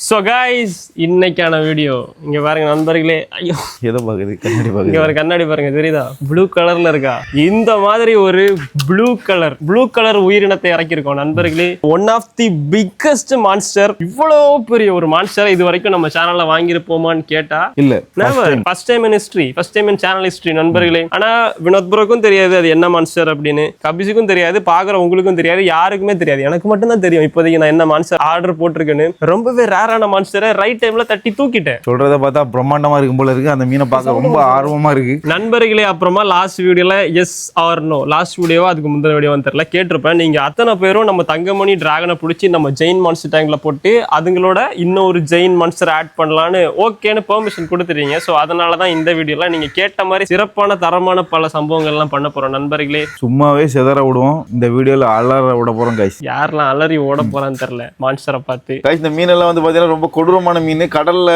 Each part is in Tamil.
ஸோ கைஸ் இன்னைக்கான வீடியோ இங்க பாருங்க நண்பர்களே. ஐயோ ஏதோ பாக்குது கண்ணாடி பாக்குது. இங்க ஒரு கண்ணாடி பாருங்க, தெரியுதா? ப்ளூ கலர்ல இருக்கா? இந்த மாதிரி ஒரு ப்ளூ கலர் உயிரினத்தை இறக்கியிருக்கோம் நண்பர்களே. One of the biggest monster. இவ்வளவு பெரிய ஒரு மான்ஸ்டர் இது வரைக்கும் நம்ம சேனல்ல வாங்கியிருப்போமான்னு கேட்டா இல்ல, first time in history, first time in channel history நண்பர்களே. ஆனா வினோத் ப்ரோக்கும் தெரியாது அது என்ன மான்ஸ்டர் அப்படின்னு, கபிஸுக்கும் தெரியாது, பாக்குற உங்களுக்கும் தெரியாது, யாருக்குமே தெரியாது. எனக்கு மட்டும் தான் தெரியும் இப்போதைக்கு நான் என்ன மான்ஸ்டர் ஆர்டர் போட்டிருக்கேன்னு. ரொம்பவே ரேரான மான்ஸ்டரை ரைட் டைம்ல தட்டி தூக்கிட்டேன். சொல்றத பார்த்தா பிரம்மாண்டமா இருக்கும் போல இருக்கு. அந்த மீனை பார்க்க ரொம்ப ஆர்வமா இருக்கு நண்பர்களே. அப்புறமா லாஸ்ட் வீடியோல எஸ் ஆர் நோ, லாஸ்ட் வீடியோவா அதுக்கு முந்தின வீடியோன்னு தெரியல, கேட்டிருப்பேன். நீங்க அத்தனை பேரும் நம்ம தங்கமணி டிராகனை பிடிச்சி நம்ம ஜெயின் மான்ஸ்டர் டேங்க்ல போட்டு அதுங்களோட இன்னொரு ஜெயின் மான்ஸ்டர் ஆட் பண்ணலான்னு ஓகேன்னு பெர்மிஷன் கொடுத்துட்டீங்க. ஸோ அதனாலதான் இந்த வீடியோல நீங்க கேட்ட மாதிரி சிறப்பான தரமான பல சம்பவங்கள் எல்லாம் பண்ண போறோம் நண்பர்களே. சும்மாவே செதற விடுவோம். இந்த வீடியோல அலற விட போறோம் கைஸ். யாரெல்லாம் அலறி ஓட போறான்னு தெரியல மான்ஸ்டரை பார்த்து. கைஸ் இந்த மீனெல்லாம் வந்து பாத்தீங்கன்னா ரொம்ப கொடூரமான மீன். கடல்ல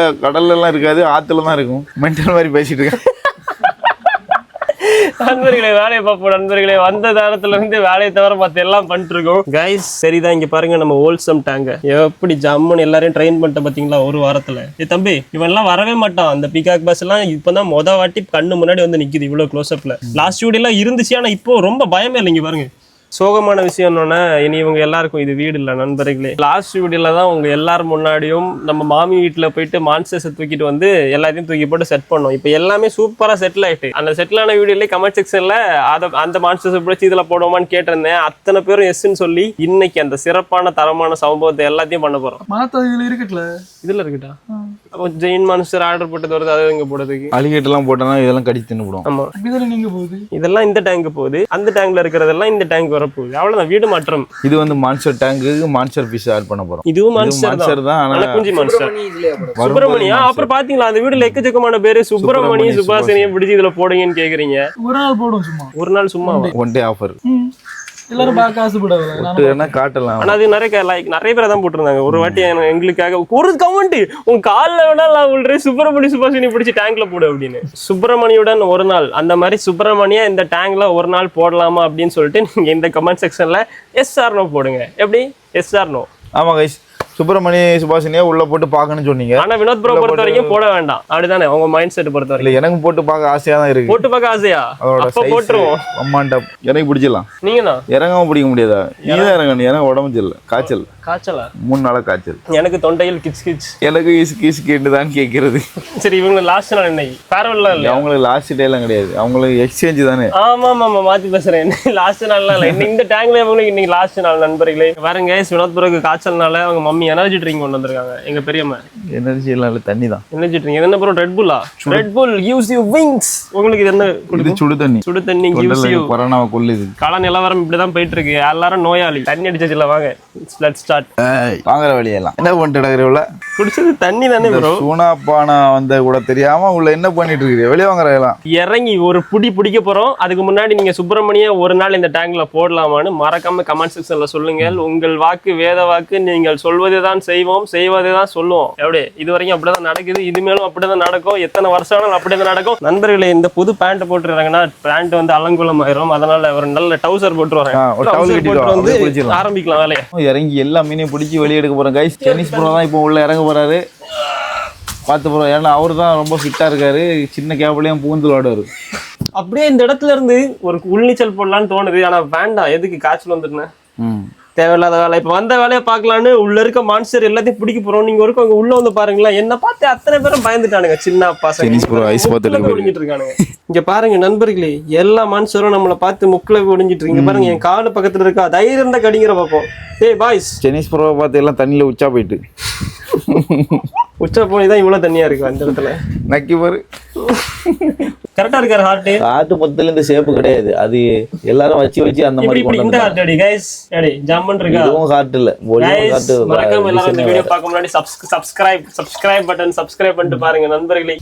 எல்லாம் இருக்காது, ஆத்துல தான் இருக்கும். மென்டல் மாதிரி பேசிட்டு இருக்கேன். நண்பர்களே வேலையை பார்ப்போம் நண்பர்களே. வந்த நேரத்துல இருந்து வேலையை தவிர பார்த்து எல்லாம் பண்ணிட்டு இருக்கோம் கைஸ். சரிதான், இங்க பாருங்க நம்ம ஹோல்சம் டேங்க எப்படி ஜம்முன்னு எல்லாரையும் ட்ரெயின் பண்ணிட்ட பாத்தீங்களா ஒரு வாரத்துல. தம்பி இவன் எல்லாம் வரவே மாட்டான். அந்த பீகாக் பஸ் எல்லாம் இப்பதான் மொத வாட்டி கண்ணு முன்னாடி வந்து நிக்குது இவ்வளவு க்ளோஸ் அப்ல. லாஸ்ட் வீடியோ எல்லாம் இருந்துச்சு, ஆனா இப்போ ரொம்ப பயமே இல்லை. இங்க பாருங்க சோகமான விஷயம் என்னன்னா, இனி இவங்க எல்லாருக்கும் இது வீடு இல்லை நண்பர்களே. லாஸ்ட் வீடியோல தான் உங்க எல்லாரும் முன்னாடியும் நம்ம மாமி வீட்டுல போயிட்டு மான்ஸ்டர்ஸை தூக்கிட்டு வந்து எல்லாத்தையும் தூக்கி போட்டு செட் பண்ணோம். இப்போ எல்லாமே சூப்பரா செட்டில் ஆயிட்டு. அந்த செட்டில் ஆன வீடியோல கமெண்ட் செக்ஷன்ல அந்த மான்ஸ்டர்ஸை பிடிச்சி இதுல போடுவோமான்னு கேட்டிருந்தேன். அத்தனை பேரும் எஸ்ன்னு சொல்லி இன்னைக்கு அந்த சிறப்பான தரமான சம்பவத்தை எல்லாத்தையும் பண்ண போறோம். இதுல இருக்குட்டா அப்போ ஜெயின் மான்ஸ்டர் ஆர்டர் போட்டது வருது, அது இங்க போடுறதுக்கு அலிகேட் எல்லாம் போட்டோம்னா இதெல்லாம் கடிச்சு தின்னுடும். ஆமா இதெல்லாம் இந்த டேங்க் போகுது, அந்த டேங்க்ல இருக்கிறதெல்லாம் இந்த டேங்க் வரப்போகுது. அவ்வளவுதான் வீடு மாற்றம். இது வந்து மான்ஸ்டர் டேங்க்கு மான்ஸ்டர் ஃபிஷ் ஆட் பண்ண போறோம். இதுவும் மான்ஸ்டர் தான், ஆனா குஞ்சி மான்ஸ்டர். சுப்பிரமணியா அப்புறம் பாத்தீங்களா அந்த வீடுல எக்கச்சக்கமான பேரு சுப்பிரமணி சுபாசினியை பிடிச்சி இதுல போடுங்கன்னு கேக்குறீங்க. ஒரு நாள் போடும், சும்மா ஒரு நாள் சும்மா ஒன் டே ஆஃபர். எல்லாரும் காசு போடுவாங்க, காட்டலாம். ஆனா அது நிறைய பேர் தான் போட்டிருந்தாங்க. ஒரு வாட்டி எங்களுக்காக ஒரு கமெண்ட், உங்க காலில் வேணா நான் உள்ள சுப்பிரமணி சுபாசினி பிடிச்சி டேங்க்ல போடு அப்படின்னு. சுப்பிரமணியுடன் ஒரு நாள், அந்த மாதிரி சுப்பிரமணியா இந்த டேங்க்ல ஒரு நாள் போடலாமா அப்படின்னு சொல்லிட்டு நீங்க இந்த கமெண்ட் செக்ஷன்ல எஸ் ஆர் நோ போடுங்க. எப்படி எஸ் ஆர் நோ? ஆமா கைஸ், சுப்பிரமணி சுபாஷினியா உள்ள போட்டு பாக்கணும்னு சொன்னீங்க. ஆனா வினோத் ப்ரோ பொறுத்த வரைக்கும் போட வேண்டாம், அப்படிதானே உங்க மைண்ட் செட் பொறுத்த வரைக்கும்? எனக்கு போட்டு பார்க்க ஆசையா தான் இருக்கு. போட்டு பார்க்க ஆசையா? அப்ப போட்டுருவோம். அம்மாண்ட எனக்கு பிடிச்சிடலாம். நீங்கண்ணா இறங்காம பிடிக்க முடியாதா? நீதான் இறங்கணும். எனக்கு உடம்பு சரியில்லை, காய்ச்சல். காய்ச்சலா? 3 நாளா காய்ச்சல். எனக்கு தொண்டையில் கிச் கிச். எனக்கு கிஸ் கேட்டுதான் கேட்கறது. சரி இவங்க லாஸ்ட் நாள் என்ன ஃபேர்வெல்லாம் இல்லை? அவங்களுக்கு லாஸ்ட் டே எல்லாம் கிடையாது, அவங்களுக்கு எக்ஸ்சேஞ்ச் தானே. ஆமா ஆமா மாத்தி பேசுறேன். லாஸ்ட் நாள்லாம் இல்லை, இந்த டேங்க்ல இவங்களுக்கு இன்னைக்கு லாஸ்ட் நாள் நண்பர்களே. பாருங்க வினோத் ப்ரோக்கு காய்ச்சல்னால அவங்க மம்மி எனர்ஜி ட்ரிங்க் கொண்டு வந்திருக்காங்க. எங்க பெரியம்மா எனர்ஜி எல்லாம் தண்ணி தான். எனர்ஜி ட்ரிங்க் என்ன ப்ரோ? ரெட் புல்லா? Red pull gives you wings. உங்களுக்கு இது என்ன கொடுக்குது? சுடு தண்ணி. சுடு தண்ணி gives you. கொரோனாவை கொல்லுது. கால நிலவரம் இப்படிதான் போயிட்டு இருக்கு. எல்லாரும் நோயாளி. தண்ணி அடிச்சதுல வாங்க லெட்ஸ் ஸ்டார்ட். வாங்குற வழியெல்லாம் என்ன பண்ணிட்டு கிடக்குறீங்களா? குடிச்சது தண்ணி தானே ப்ரோ. சூனாப்பானா வந்த கூட தெரியாம உள்ள என்ன பண்ணிட்டு இருக்கீங்க? வெளியே வாங்குறதெல்லாம் இறங்கி ஒரு பிடிக்க போறோம். அதுக்கு முன்னாடி நீங்க சுப்பிரமணிய ஒரு நாள் இந்த டேங்க்ல போடலாமான்னு மறக்காம கமெண்ட் செக்ஷன்ல சொல்லுங்க. உங்கள் வாக்கு வேத வாக்கு, நீங்கள் சொல்வதுதான் செய்வோம், செய்வதுதான் சொல்லுவோம். எப்படி இது வரைக்கும் அப்படிதான் நடக்குது, இனிமேலும் அப்படிதான் நடக்கும். எத்தனை வருஷம் ஆனாலும் அப்படிதான் நடக்கும் நண்பர்களே. இந்த புது பேண்ட் போட்டுறாங்கன்னா பேண்ட் வந்து அலங்குலம் ஆயிரும். அதனால ஒரு நல்ல டவுசர் போட்டு வரேன், ஆரம்பிக்கலாம் வேலையை. இறங்கி எல்லா மீனையும் பிடிச்சி வெளியே எடுக்க போறேன் கைஸ். டென்னிஸ் ப்ரோ தான் இப்போ உள்ள இறங்க போறாரு. பார்த்து போறோம், ஏன்னா அவரு தான் ரொம்ப ஃபிட்டா இருக்காரு. சின்ன கேப்லயும் பூந்து விளையாடுவாரு. அப்படியே இந்த இடத்துல இருந்து ஒரு உள்நீச்சல் போடலான்னு தோணுது, ஆனா வேண்டாம். எதுக்கு காய்ச்சல் வந்துருந்தேன், தேவையில்லாத வேலை. இப்ப வந்த வேலையை பார்க்கலான்னு உள்ள இருக்க மான்ஸ்டர் எல்லாத்தையும் பிடிக்க போறோம். நீங்க ஒரு உள்ள வந்து பாருங்களேன், என்ன பார்த்து அத்தனை பேரும் பயந்துட்டானுங்க. சின்ன பசங்க ஒளிஞ்சிட்டு இருக்கானுங்க. இங்க பாருங்க நண்பர்களே, எல்லா மான்ஸ்டரும் நம்மளை பார்த்து முக்கில ஒளிஞ்சிட்டு இருக்கீங்க. பாருங்க என் காலு பக்கத்துல இருக்கா, தைரியம் இருந்தா கடிங்கிற பார்ப்போம். ஏய் பாய்ஸ், டென்னிஸ் ப்ரோவை பார்த்து எல்லாம் தண்ணியில உச்சா போயிட்டு உச்சா போய்தான் இவ்வளவு தண்ணியா இருக்கு அந்த இடத்துல. நக்கி பாரு, கரெக்டா இருக்காரு. ஹார்ட் மொத்தத்துல இந்த ஷேப் கிடையாது, அது எல்லாரும் வச்சு அந்த மாதிரி இப்படி இந்த ஹார்ட் அடி गाइस அடி ஜம்மன் இருக்கா. இதுவும் ஹார்ட் இல்ல, ஒலியும் ஹார்ட். மறக்காம எல்லாரும் இந்த வீடியோ பார்க்க முன்னாடி சப்ஸ்கிரைப் பட்டன் சப்ஸ்கிரைப் பண்ணிட்டு பாருங்க நண்பர்களே.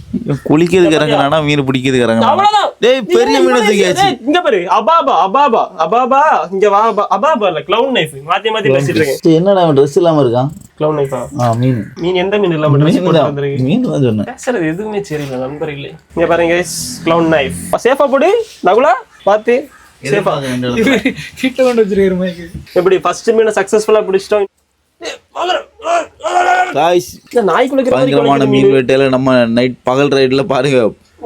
குளிக்கிறதுக்கு இறங்குறானா மீன் பிடிக்கிறதுக்கு இறங்குறானா? அவ்வளவுதான். டேய் பெரிய மீன் தூக்கியாச்சு. இங்க பாரு, அபாபா இங்க வா. அபாபா இல்ல, கிளவுன் நைஃப். மாத்தி பேசிட்டு இருக்கேன். என்னடா Dress இல்லாம இருக்கான்? கிளவுன் நைஃபா? மீன் எந்த மீன் இல்லாம Dress போட்டு வந்திருக்கு? மீன் தான் சொன்னேன். பேசுறது எதுவுமே சரியில்லை நண்பர்களே. இங்க பாருங்க गाइस, கிளவுன் நைஃப். சேஃபா போடு நகுலா, பாத்து சேஃபா கிட்ட கொண்டு வச்சிருக்கிற மைக்கு. எப்படி ஃபர்ஸ்ட் மீனை சக்சஸ்ஃபுல்லா பிடிச்சிட்டோம். காய்ஸ் இந்த நாய் குளிக்கிற மாதிரி பயங்கரமான மீன் வேட்டையில நம்ம நைட் பகல் ரைட்ல பாருங்க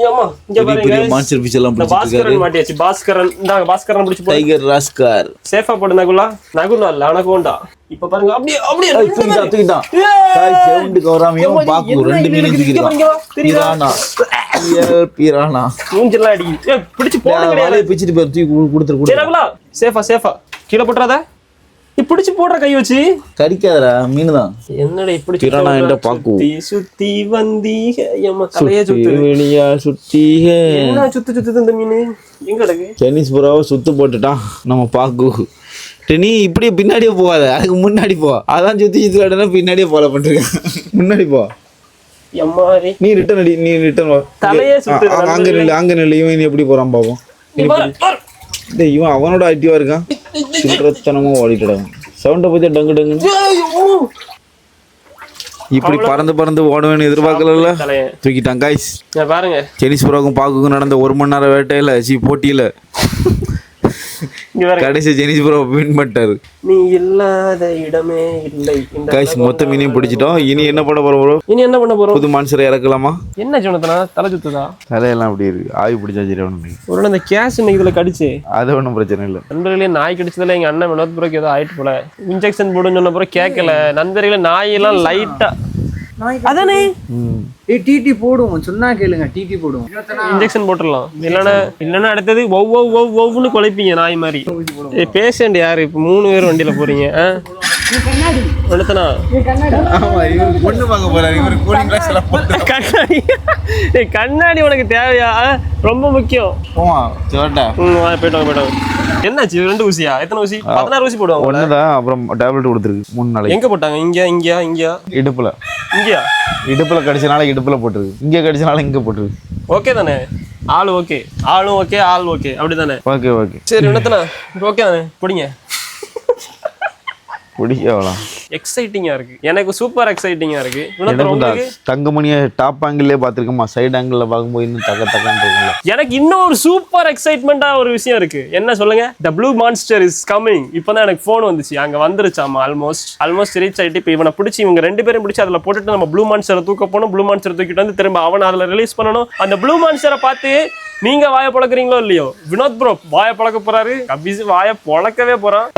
ஆமா இங்க பாருங்க பெரிய மான்ஸ்டர் ஃபிஷ் எல்லாம் இந்த பாஸ்கரன் மாட்டியாச்சு பாஸ்கரன் இந்தாங்க பாஸ்கரன் பிடிச்சு போடு டைகர் ராஸ்கார் சேஃபா போடு நகுலா நகுலா இல்ல அனகோண்டா இப்ப பாருங்க அப்படியே அப்படியே தூக்கிட்டான் காய்ஸ் செவுண்டு கவராமையும் பாக்கு ரெண்டு மீன் தூக்கிட்டான் பிரானா பிரானா மூஞ்செல்லாம் அடிக்குது ஏய் பிடிச்சு போடுங்க வலைய பிச்சிட்டு போய் தூக்கி கொடுத்துரு சரி நகுலா சேஃபா கீழ போட்றாத நீ பிடிச்சு போடுற கை வச்சு கடிக்காதடா மீன் தான் என்னடா இப்படி பிரானா என்ற பாக்கு சுத்தி வந்தீங்க எம்ம தலைய சுத்து வெளியா சுத்தீக என்ன சுத்து இந்த மீன் எங்க கிடக்கு சைனீஸ் புறாவை சுத்து போட்டுட்டான் நம்ம பாக்கு நீ இப்படியே பின்னாடியே போகாத அதுக்கு முன்னாடி போ அதான் சுத்தி விளையாடுனா பின்னாடியே ஃபாலோ பண்றேன் முன்னாடி போ எம்மாரி நீ ரிட்டர்ன் வா தலையே சுத்து அங்க நில்லு இவன் எப்படி போறான் பாப்போம் இவன் அவனோட ஆக்டிவா இருக்கான் சில்லறத்தனமா ஓடிட்டு சவுண்ட பத்தி டங்கு டங்குன்னு இப்படி பறந்து ஓடுவேன்னு எதிர்பார்க்கல தூக்கிட்டான் காய்ஸ் பாருங்க சைனீஸ் புறாவுக்கும் பாக்குக்கும் நடந்த 1 மணி நேரம் வேட்டையில போட்டியில கடைசி சைனீஸ் புறா வின் பண்ணிட்டாரு நீ இல்லாத இடமே இல்லை காய்ஸ் மொத்த மீனையும் பிடிச்சிட்டோம் இனி என்ன பண்ண போறோம் என்ன பண்ண போறோம் புது மான்சரை இறக்கலாமா என்ன சொன்னதுனா தலை சுத்துதா தலையெல்லாம் அப்படி இருக்கு ஆவி பிடிச்சா சரி ஒரு அந்த கேஸ் இன்னைக்கு இதுல கடிச்சு அது ஒன்றும் பிரச்சனை இல்லை நண்பர்களே நாய் கடிச்சதுல எங்க அண்ணன் வினோத் புரோக்கு ஏதோ ஆயிட்டு போல இன்ஜெக்ஷன் போடுன்னு சொன்ன பிறகு கேட்கல நண்பர்களே நாயெல்லாம் லைட்டா அதானே டிடி போடுவோம் சொன்னா கேளுங்க டிடி போடுவோம் இன்ஜெக்ஷன் போட்டுடலாம் இல்லைன்னா அடுத்தது ஒவ்வொன்னு குலைப்பீங்க நாய் மாதிரி பேஷண்ட் யாரு இப்ப 3 பேர் வண்டியில போறீங்க கண்ணாடி உனக்கு தேவையா ரொம்ப முக்கியம் போயிட்டோம் என்னாச்சு 2 ஊசியா எத்தனை ஊசி 16 ஊசி போடுவாங்க ஒண்ணுதான் அப்புறம் டேப்லெட் கொடுத்துருக்கு 3 நாளைக்கு எங்க போட்டாங்க இங்க இடுப்புல இடுப்புல கடிச்சனால இடுப்புல போட்டுருக்கு இங்க கடிச்சனால இங்க போட்டுருக்கு ஓகே தானே ஆளும் ஓகே ஆள் ஓகே அப்படிதானே ஓகே சரி வினத்தனா ஓகே தானே பிடிங்க பிடிக்கலாம் எக்ஸைட்டிங்கா இருக்கு எனக்கு சூப்பர் எக்ஸைட்டிங்கா இருக்கு தங்கமணியை டாப் ஆங்கிள்லயே பாத்துருக்கோமா சைடு ஆங்கிள் பார்க்கும்போது இன்னும் தக்க எனக்கு இன்னும் ஒரு சூப்பர் எக்ஸைட்மெண்டா ஒரு விஷயம் இருக்கு என்ன சொல்லுங்க the blue monster is coming இப்பதான் எனக்கு போன் வந்துச்சு அங்க வந்துருச்சாமா ஆல்மோஸ்ட் ரீச் ஆயிட்டு இப்போ இவனை பிடிச்சி இவங்க 2 பேரும் பிடிச்சி அதுல போட்டுட்டு நம்ம ப்ளூ மான்ஸ்டரை தூக்க போனோம் ப்ளூ மான்ஸ்டர் தூக்கிட்டு வந்து திரும்ப அவனை அதுல ரிலீஸ் பண்ணணும் அந்த ப்ளூ மான்ஸ்டரை பார்த்து நீங்க வாயை பழக்கிறீங்களோ இல்லையோ வினோத் ப்ரோ வாயை பழக்க போறாரு கபிஸ் வாயை பழக்கவே போறான்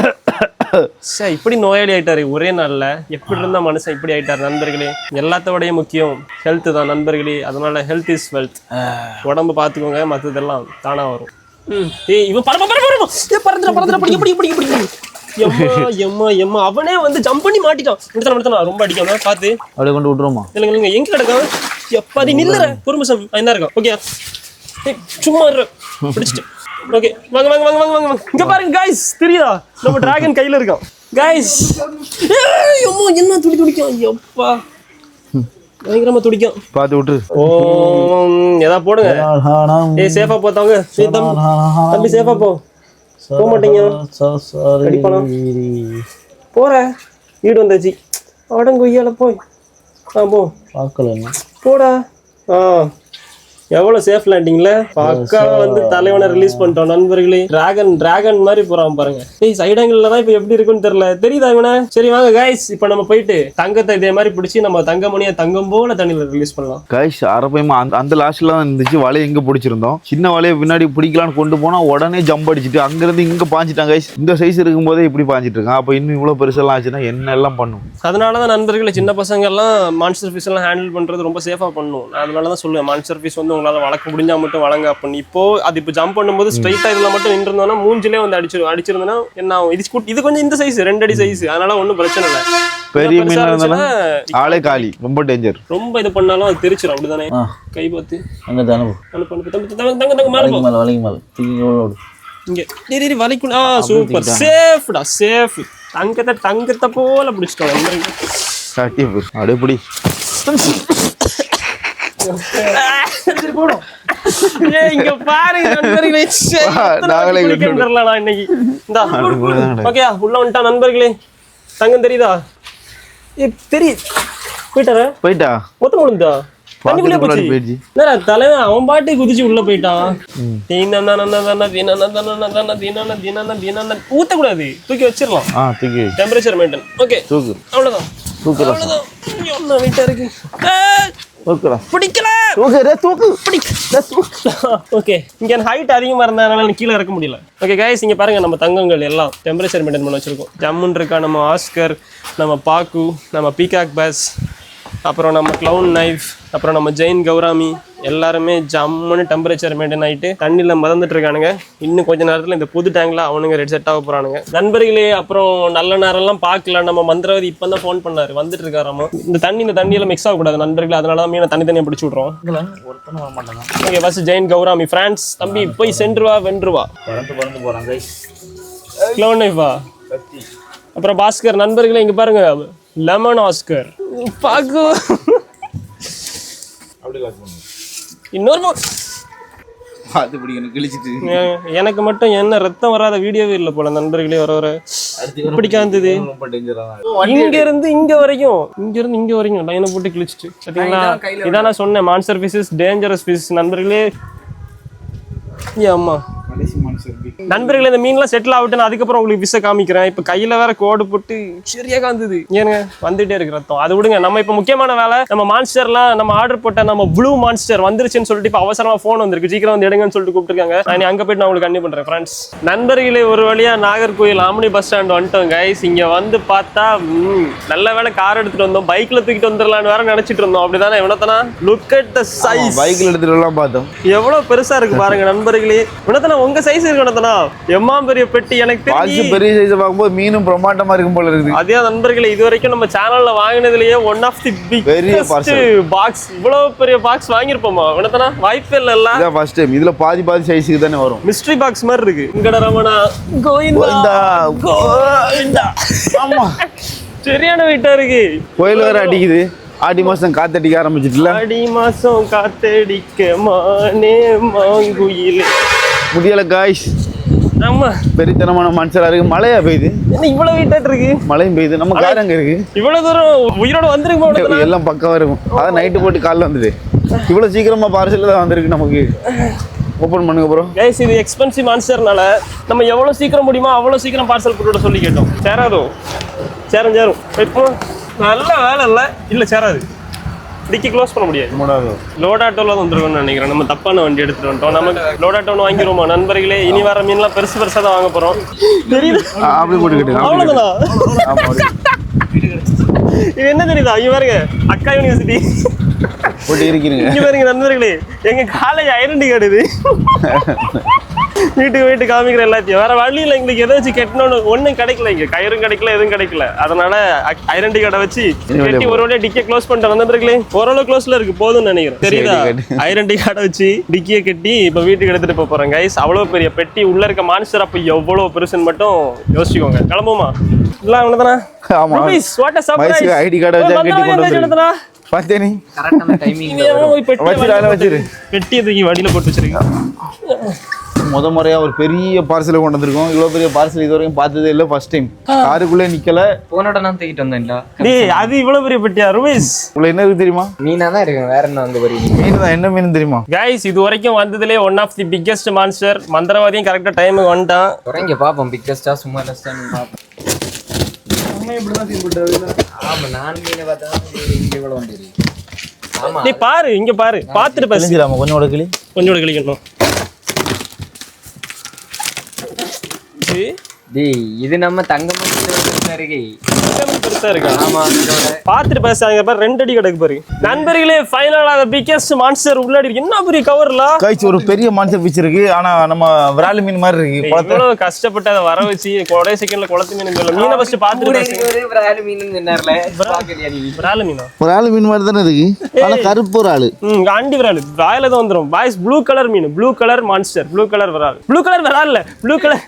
இப்படி நோயாளி ஆயிட்டாரு ஒரே நாள்ல எப்படி இருந்தா மனுஷன் இப்படி ஆயிட்டாரு நண்பர்களே எல்லாத்தோடய முக்கியம் ஹெல்த் தான் நண்பர்களே அதனால ஹெல்த் இஸ் வெல்த் உடம்பு பாத்துக்கோங்க மத்ததெல்லாம் தானா வரும் இவன் அவனே வந்து ஜம்ப் பண்ணி மாட்டிட்டான் ரொம்ப அடிக்காம பாத்து அப்படியே கொண்டு விட்டுருமா இல்லைங்க எங்க கிடக்கான் எப்பாதி நில்லுற பொறுமசம் என்ன இருக்கும் ஓகே சும்மா பிடிச்சிட்டு ஓகே வாங்க இங்க பாருங்க गाइस தெரியுதா நம்ம டிராகன் கையில இருக்கோம் गाइस என்ன துடிக்கும் எப்பா பயங்கரமா துடிக்கும் பாத்து விட்டு ஏதா போடுங்க ஏய் சேஃபா போதாங்க தம்பி சேஃபா போ மாட்டீங்க போற வீடு வந்தாச்சு அடங்குய்யால போய் போ பார்க்கல போடா எவ்வளவு சேஃப் லேண்டிங்ல பக்காவா வந்து தலைவனை ரிலீஸ் பண்ணிட்டோம் நண்பர்களே டிராகன் மாதிரி போறான் பாருங்க சைடு ஆங்கிள் தான் இப்ப எப்படி இருக்குன்னு தெரியல தெரியுதா இவனை சரி வாங்க गाइस இப்ப நம்ம போயிட்டு தங்கத்தை இதே மாதிரி பிடிச்சி நம்ம தங்கமணியை தங்கம் போல தண்ணியில ரிலீஸ் பண்ணலாம் गाइस அரப்பையமா அந்த லாஸ்ட்ல தான் இருந்துச்சு வலை எங்க பிடிச்சிருந்தோம் சின்ன வலையை பின்னாடி பிடிக்கலான்னு கொண்டு போனா உடனே ஜம்ப் அடிச்சிட்டு அங்க இருந்து இங்க பாஞ்சிட்டான் गाइस இந்த சைஸ் இருக்கும் போதே இப்படி பாஞ்சிட்டு இருக்கான் அப்ப இன்னும் இவ்வளவு பெருசெல்லாம் ஆச்சுன்னா என்ன எல்லாம் பண்ணும் அதனாலதான் நண்பர்களே சின்ன பசங்க எல்லாம் மான்ஸ்டர் ஃபிஷ் எல்லாம் ஹேண்டில் பண்றது ரொம்ப சேஃபா பண்ணும் அதனாலதான் சொல்லுவேன் மான்ஸ்டர் ஃபிஷ் வந்து உங்களால வளர்க்க முடிஞ்சா மட்டும் வளங்க அப்படின்னு இப்போ ஜம்ப் பண்ணும்போது ஸ்ட்ரைட்டா இதுல மட்டும் நின்றுந்தோம்னா மூஞ்சிலே வந்து அடிச்சிருந்தோம்னா என்ன ஆகும் இது கொஞ்சம் இந்த சைஸ் 2 அடி சைஸ் அதனால ஒன்றும் பிரச்சனை இல்லை பெரிய மீன் இருந்தாலும் ஆளே காலி ரொம்ப டேஞ்சர் ரொம்ப இது பண்ணாலும் அது தெரிச்சிடும் அப்படிதானே கை பார்த்து அங்க தான தங்க மேல இங்க வலிக்கும் சூப்பர் சேஃப் தங்கத்தை போல பிடிச்சிட்டோம் அப்படியே இங்க பாருங்க நண்பர்களே இன்னைக்கு உள்ள வந்துட்டா நண்பர்களே தங்கம் தெரியுதா போயிட்டா மொத்தம் முடிந்தா தலைவன் அவன் பாட்டு குதிச்சு உள்ள போயிட்டான் ஊத்த கூடாது தூக்கி வச்சிடலாம் டெம்பரேச்சர் மெயின்டைன் ஓகே அவ்வளவுதான் தூக்கு ரசம். என்ன வெயிட்டா இருக்கு. தூக்குடா. பிடிக்கல. தூக்கு. ஓகே, இங்க ஹைட் அதிகமா இருந்ததுனால எனக்கு கீழே இறக்க முடியல. ஓகே கைஸ், இங்க பாருங்க நம்ம தங்கங்கள் எல்லாம் டெம்பரேச்சர் மெயின்டைன் பண்ண வச்சிருக்கோம். ஜம்முன் இருக்கா நம்ம ஆஸ்கர், நம்ம பாக்கு, நம்ம பீகாக் பேஸ், அப்புறம் நம்ம கிளவுன் நைஃப், அப்புறம் நம்ம ஜெயின் கௌராமி எல்லாருமே ஜம்முன்னு டெம்பரேச்சர் மெயின்டைன் ஆகிட்டு தண்ணியில் மறந்துட்டு இருக்கானுங்க. இன்னும் கொஞ்ச நேரத்தில் இந்த புது டேங்கில் அவனுங்க ரெட் செட் ஆக போகிறானுங்க. நண்பர்களே, அப்புறம் நல்ல நேரம்லாம் பார்க்கல. நம்ம மந்திரவாதி இப்போ தான் ஃபோன் பண்ணார், வந்துட்டு இருக்காராமோ. இந்த தண்ணியெல்லாம் மிக்ஸ் ஆகக்கூடாது நண்பர்களே, அதனால தான் மீனை தனித்தனியாக பிடிச்சி விட்றோம். Okay, first Jain gourami France தம்பி போய் சென்றுவா வென்றுவா. பறந்து போகிறாங்க. கிளவுன் நைஃபா. அப்புறம் பாஸ்கர் நண்பர்களே இங்கே பாருங்க, லெமன் ஆஸ்கர் பாக்கு. இன்னொரு பார்த்து பிடிக்கணும், கிழிச்சிட்டு. எனக்கு மட்டும் என்ன ரத்தம் வராத வீடியோவே இல்லை போல நண்பர்களே. வர பிடிக்காந்தது. இங்க இருந்து இங்க வரைக்கும் லைனை போட்டு கிழிச்சிட்டு பாத்தீங்களா. இதான் நான் சொன்னேன், மான்ஸ்டர் ஃபிஷஸ் டேஞ்சரஸ் ஃபிஷ் நண்பர்களே. ஆமா நண்பர்களே, இந்த மீன்லாம் செட்டில் ஆகட்டும், அதுக்கப்புறம் உங்களுக்கு விஷ காமிக்கிறேன். இப்போ கையில வேற கோடு போட்டு சரியா காந்துது. ஏனுங்க வந்துட்டே இருக்கு ரத்தம். அது விடுங்க, நம்ம இப்போ முக்கியமான வேலை, நம்ம மான்ஸ்டர்லாம் நம்ம ஆர்டர் போட்ட நம்ம ப்ளூ மான்ஸ்டர் வந்துருச்சுன்னு சொல்லிட்டு இப்போ அவசரமா ஃபோன் வந்திருக்கு, சீக்கிரம் வந்து எடுங்கன்னு சொல்லிட்டு கூப்பிட்டுருக்காங்க. நான் அங்கே போயிட்டு நான் உங்களுக்கு கண்டிப்பாக பண்றேன் ஃப்ரெண்ட்ஸ். நண்பர்களே, ஒரு வழியா நாகர்கோயில் ஆம்னி பஸ் ஸ்டாண்ட் வந்துட்டோம் கைஸ். இங்க வந்து பார்த்தா நல்ல வேலை கார் எடுத்துட்டு வந்தோம், பைக்ல தூக்கிட்டு வந்துடலான்னு வேற நினைச்சிட்டு இருந்தோம். அப்படிதானே வினோத்தனா? Look at the size. பைக்ல எடுத்துட்டு எல்லாம் பார்த்தோம், எவ்வளவு பெருசா இருக்கு பாருங்க நண்பர்களே. வினோத்தனா உங்க சைஸ் இருக்கு வினோத்தனா. பெரிய பெட்டி எனக்கு தெரியும். பெரிய சைஸ் பார்க்கும்போது மீனும் பிரமாண்டமா இருக்கும் போல இருக்குது. அதே நண்பர்களே, இது வரைக்கும் நம்ம சேனல்ல வாங்கினதுலயே one of the biggest box. இவ்வளவு பெரிய பாக்ஸ் வாங்கிருப்போமா வினோத்தனா? வாய்ப்பே இல்ல. இதான் ஃபர்ஸ்ட் டைம். இதுல பாதி சைஸ்க்கு தானே வரும். மிஸ்ட்ரி பாக்ஸ் மாதிரி இருக்கு. இங்கட ரமணா கோயிந்தா கோயிந்தா. ஆமா, சரியான வெயிட்டா இருக்கு. கோயில் வேற அடிக்குது. ஆடி மாசம் காத்தடிக்க ஆரம்பிச்சிட்டுல. ஆடி மாசம் காத்தடிக்க மானே மாங்குயிலே. முடியல காய்ஸ். ஆமா, பெரியத்தனமான மனுஷரா இருக்கு. மழையா பெய்யுது. என்ன இவ்வளவு வெயிட்டா இருக்கு? மழையும் பெய்யுது. நம்ம கார் அங்க இருக்கு. இவ்வளவு தூரம் உயிரோட வந்துருக்கு. எல்லாம் பக்கம் இருக்கும். அதான் நைட்டு போட்டு காலைல வந்துது. இவ்வளவு சீக்கிரமா பார்சல் தான் வந்திருக்கு நமக்கு. ஓபன் பண்ணுங்க ப்ரோ. கைஸ், இது எக்ஸ்பென்சிவ் மான்ஸ்டர்னால நம்ம எவ்வளவு சீக்கிரம் முடியுமோ அவ்வளவு சீக்கிரம் பார்சல் போட்டு சொல்லி கேட்டோம். சேராதோ? சேரும். இப்போ நல்ல வேலை இல்ல சேராது. டிக்கி க்ளோஸ் பண்ண முடியாது. லோட் ஆட்டோல வந்துருக்கோம்னு நினைக்கிறேன். நம்ம தப்பான வண்டி எடுத்துட்டு வந்துட்டோம். நமக்கு லோட் ஆட்டோ வாங்கிடுவோமா நண்பர்களே? இனி வர மீன்லாம் பெருசா தான் வாங்க போறோம். தெரியுது? அப்படி போட்டுக்கிட்டு அவ்வளவுதானா? இது என்ன தெரியுதா? இங்க பாருங்க, அக்கா யூனிவர்சிட்டி போட்டு இருக்கிறீங்க. இங்க பாருங்க நண்பர்களே, எங்க காலேஜ் ஐடென்டி கார்டு இது. வீட்டுக்கு காமிக்கிற எல்லாத்தையும் வேற வழியில் எங்களுக்கு எதை வச்சு கெட்டணும்னு ஒன்றும் கிடைக்கல. இங்க கயிறும் கிடைக்கல, எதுவும் கிடைக்கல. அதனால ஐடென்டி கார்டை வச்சு கட்டி ஒரு வழியா டிக்கியை க்ளோஸ் பண்ணிட்டு வந்திருக்கலே. ஓரளவு க்ளோஸ்ல இருக்கு, போதும்னு நினைக்கிறேன். தெரியுதா? ஐடென்டி கார்டை வச்சு டிக்கியை கட்டி இப்ப வீட்டுக்கு எடுத்துட்டு போறேன் கைஸ். அவ்வளவு பெரிய பெட்டி உள்ள இருக்க மான்ஸ்டர் அப்ப எவ்வளவு பெருசுன்னு மட்டும் யோசிச்சுக்கோங்க. கிளம்புமா? இல்ல அவனதானா? ஆமா, வாட் அ சர்ப்ரைஸ். ஐடி கார்டை வச்சு கட்டி கொண்டு வந்து பாத்தேனி. கரெக்டான டைமிங்ல வச்சிரு. பெட்டியை தூக்கி வடியில போட்டு வச்சிருக்கேன். முறையா ஒரு பெரிய பார்சலை கொண்டு வந்திருக்கோம். இவ்வளவு பெரிய பார்சல் இது வரைக்கும் பார்த்ததே இல்லை. First time. காருக்குள்ளே நிக்கல. போனோட நான் தூக்கிட்டு வந்தேன்டா. டேய், அது இவ்வளவு பெரிய பெட்டியா ரூபேஷ்? உள்ள என்ன இருக்கு தெரியுமா? மீனா தான் இருக்கு, வேற என்ன வந்து வரீங்க? மீன் தான். என்ன மீன் தெரியுமா गाइस? இது வரைக்கும் வந்ததுலயே one of the biggest monster. மந்திரவாதியும் கரெக்ட்டா டைமுக்கு வந்துட்டான். இங்க பாப்போம், பிக்கெஸ்டா சும்மா லெஸ்டன் பாப்போம். இப்படிதான் தீ போடுறது. ஆமா, நான் மீனை பார்த்தா இங்க இவ்வளவு வந்துரு. ஆமா, நீ பாரு, இங்க பாரு, பாத்துட்டு பேசு. தெரிஞ்சிராம கொஞ்சம் கிளி. கொஞ்சம் கிளிக்கணும். டேய், இது நம்ம தங்கமணி இருக்கு. பெருசா இருக்கா? ஆமா, பாத்துட்டு பேசாங்க பாரு. 2 அடி கிடக்கு பாரு நண்பர்களே. ஃபைனலா தி பிக்கெஸ்ட் மான்ஸ்டர் உள்ளாடி இருக்கு. என்ன பெரிய கவர்ல கைச்சு ஒரு பெரிய மான்ஸ்டர் ஃபிஷ் இருக்கு. ஆனா நம்ம விரால் மீன் மாதிரி இருக்கு. இவ்வளவு கஷ்டப்பட்டு அதை வர வச்சு ஒரே செகண்ட்ல குளத்து மீன் இல்ல. மீனை ஃபர்ஸ்ட் பாத்துட்டு பேசு. விரால் மீன் சொன்னார்ல, பாக்கலையா நீ? விரால் மீனா? விரால் மீன் மாதிரி தானே இருக்கு. ஆனா கருப்பு விரால். ஆண்டி விரால் வாயில தான் வந்துரும். பாய்ஸ் ப்ளூ கலர் மீன், blue colour monster, blue colour விரால். ப்ளூ கலர் விரால் இல்ல, ப்ளூ கலர்